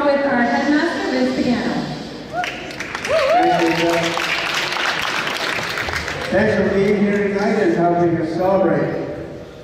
on with our headmaster, Vince Pagano. Thank you, Jeff. Thanks for being here tonight and helping us celebrate.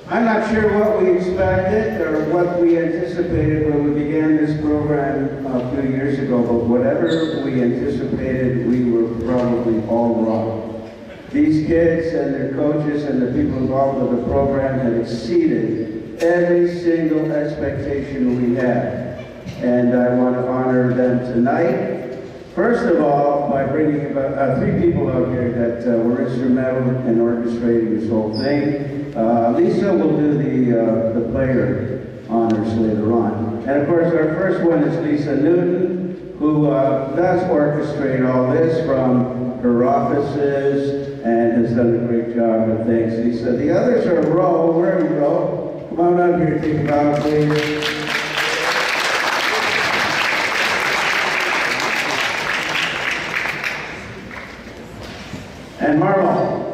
I'm not sure what we expected or what we anticipated when we began this program a few years ago, but whatever we anticipated, we were probably all wrong. These kids and their coaches and the people involved with the program have exceeded every single expectation we had. And I want to honor them tonight. First of all, by bringing about 3 people out here that were instrumental in orchestrating this whole thing. Lisa will do the player honors later on. And of course, our first one is Lisa Newton, who does orchestrate all this from her offices and has done a great job. And thanks, Lisa. The others are Ro. Where are you, Ro? Come on up here, take a bow, please. And Marlo.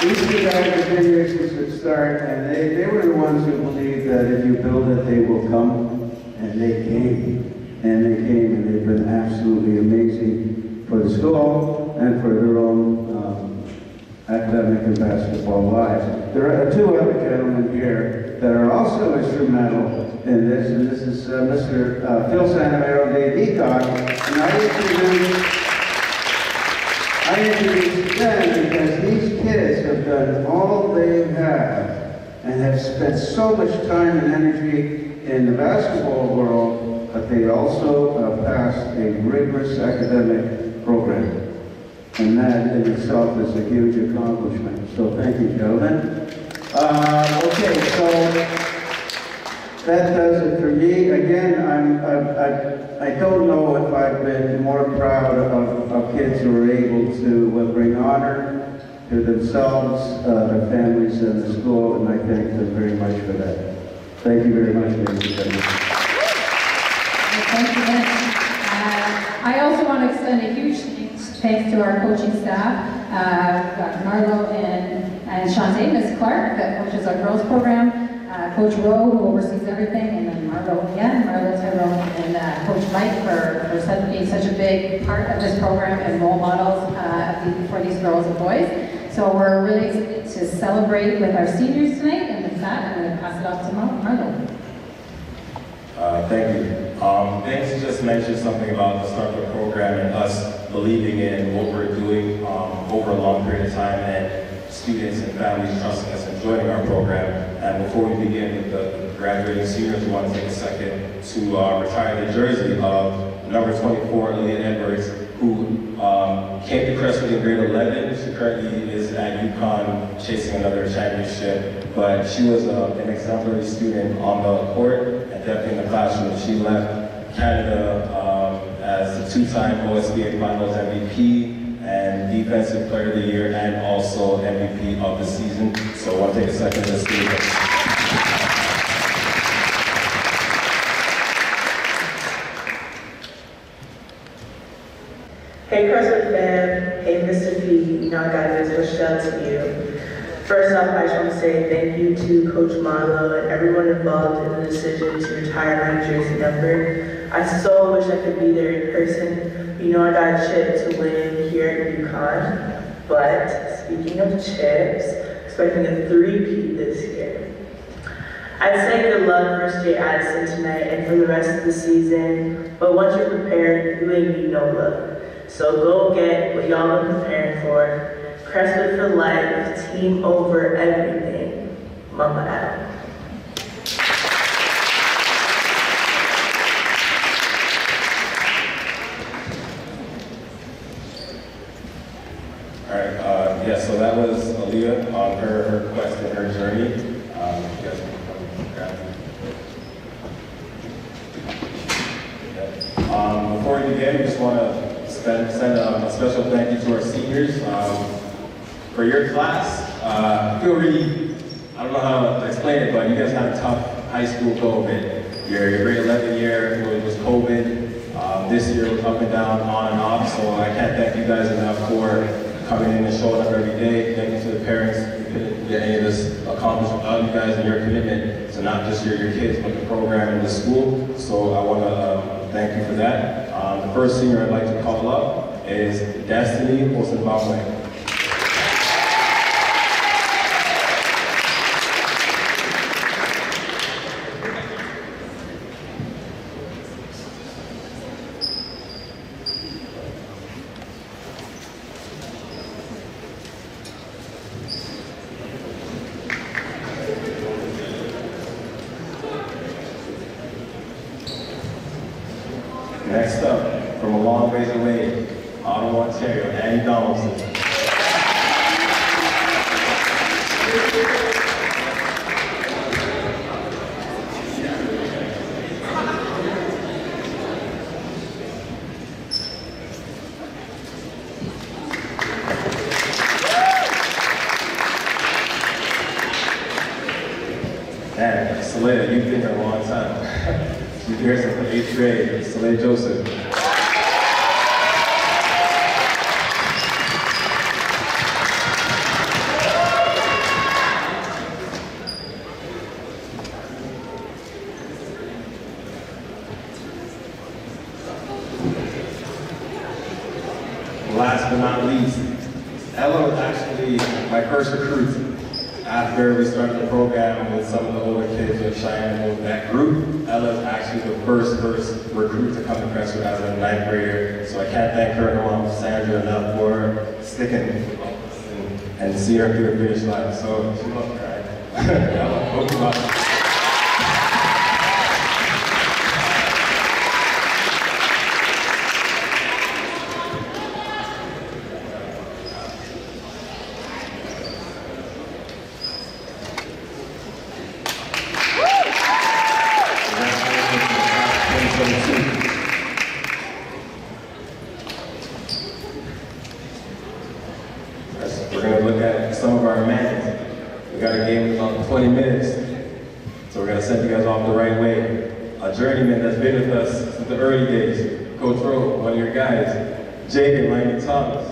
These 2 guys have been here since the start, and they were the ones who believed that if you build it, they will come. And they came. And they came, and they've been absolutely amazing for the school and for their own academic and basketball lives. There are 2 other gentlemen here that are also instrumental in this, and this is Mr. Phil Santamero, Dave Eacock, and I introduced them because these kids have done all they have and have spent so much time and energy in the basketball world, but they also passed a rigorous academic program. And that in itself is a huge accomplishment. So thank you, gentlemen. Okay, so that does it for me. Again, I don't know if I've been more proud of kids who are able to bring honor to themselves, their families, and the school, and I thank them very much for that. Thank you very much, ladies and gentlemen. Thank you, Vince. I also want to extend a huge thanks to our coaching staff. We've got Marlo and Shantae, Ms. Clark, that coaches our girls program, Coach Rowe, who oversees everything, and then Marlo again, Marlo Tyrone, and Coach Mike for being such a big part of this program and role models for these girls and boys. So we're really excited to celebrate with our seniors tonight, and with that, I'm going to pass it off to Marlo. Thank you. Vince just mentioned something about the start of the program and us believing in what we're doing over a long period of time, and students and families trusting us and joining our program. And before we begin with the graduating seniors, we want to take a second to retire the jersey of number 24, Aaliyah Edwards, who came to Crestwood in grade 11. She currently is at UConn chasing another championship, but she was an exemplary student on the court and definitely in the classroom. She left Canada as a 2-time OSBA Finals MVP and Defensive Player of the Year, and also MVP of the season. So I want to take a second to see her. Hey Crestwood fam, hey Mr. P, you know I got this special shout out to you. First off, I just want to say thank you to Coach Marlo and everyone involved in the decision to retire my jersey number. I so wish I could be there in person. You know I got a chip to win here at UConn. But speaking of chips, expecting a 3-peat this year. I'd say good luck for St. Addison tonight and for the rest of the season. But once you're prepared, you ain't need no luck. So go get what y'all are preparing for. Crestwood for life, team over everything. Mama out. All right, so that was Aaliyah on her quest and her journey. You guys can come grab me. Before we begin, we just want to send a special thank you to our seniors. For your class, I feel really, I don't know how to explain it, but you guys had a tough high school go of it. Your grade 11 year was COVID. This year was up and down, on and off, so I can't thank you guys enough for coming in and showing up every day. Thank you to the parents who get any of this accomplished without you guys and your commitment to not just your kids, but the program and the school. So I want to thank you for that. The first senior I'd like to call up is Destiny Osenbamwe. Next up, from a long ways away, Ottawa, Ontario, Annie Donaldson. And Soleil, you've been here a long time. She's here since the 8th grade, Soleil Joseph. Last but not least, Ella was actually my first recruit. After we started the program with some of the older kids with Cheyenne and that group, Ella is actually the first recruit to come to Crestwood as a 9th grader. So I can't thank her and her mom, Sandra, enough for sticking and see her through the finish line. So she must cry. Ella, hope you love her. We're going to look at some of our amendments. We got a game in about 20 minutes, so we're going to send you guys off the right way. A journeyman that's been with us since the early days, Coach Rowe, one of your guys, Jaden Laney Thomas.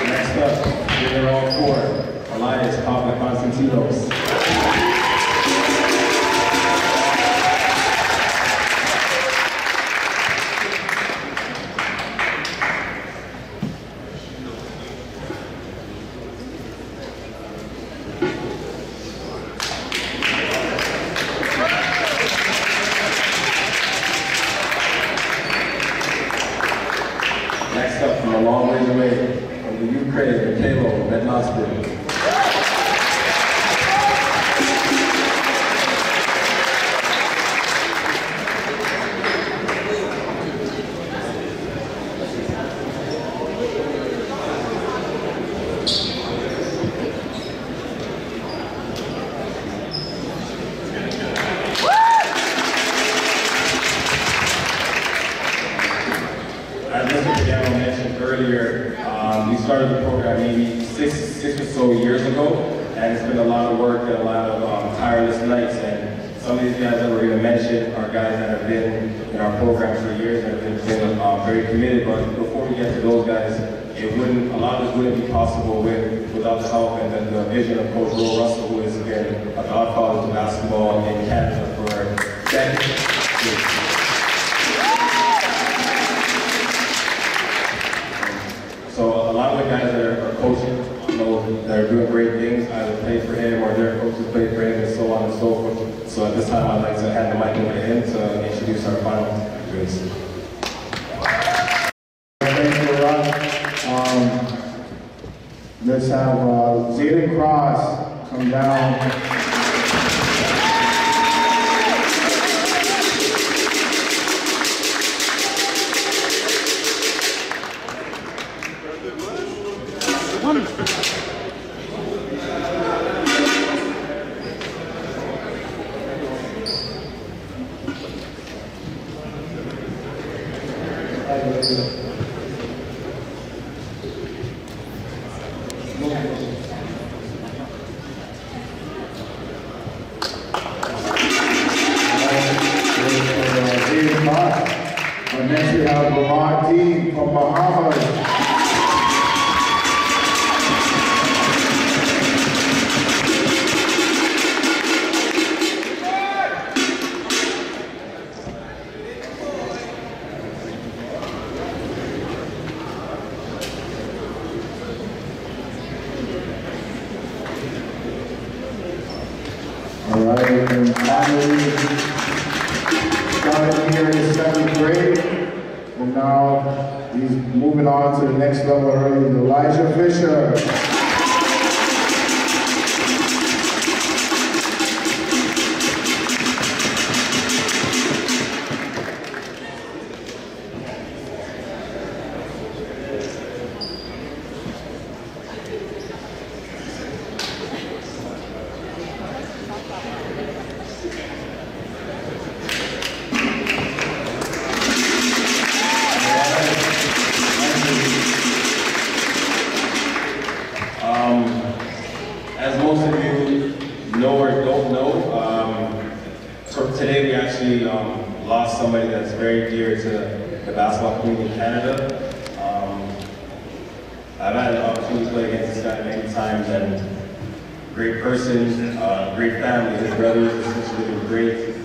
Next up, they're all four. Elias Papa Constantinos. Next up, from a long ways away, from the Ukraine, Kalo Bednostin. As Mr. Piano mentioned earlier, we started the program maybe six or so years ago, and it's been a lot of work and a lot of tireless nights. And some of these guys that we're going to mention are guys that have been in our program for years and have been very committed. But before we get to those guys, a lot of this wouldn't be possible without the help and the vision of Coach Will Russell, who has been a godfather to basketball in Canada for decades. So a lot of the guys that are coaching, that are doing great things, either play for him or their coaches play for him, and so on and so forth. So at this time, I'd like to hand the mic over to him to introduce our final graduates. Thank you, Rob. Let's have Zayden Cross come down. And next we have Vermont team from Bahamas. All right, and finally, started here in seventh grade, and now he's moving on to the next level early, Elijah Fisher. As most of you know or don't know, so today we actually lost somebody that's very dear to the basketball community in Canada. I've had an opportunity to play against this guy many times, and great person, great family. His brothers and sisters have been great.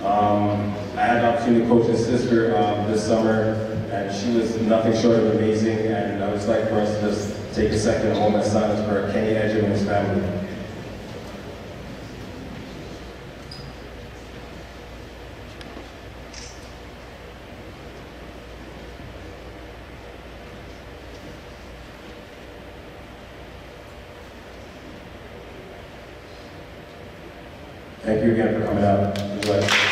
I had the opportunity to coach his sister this summer, and she was nothing short of amazing, and I would just like for us to just take a second home in silence for Kenny Edger and his family. Thank you again for coming out.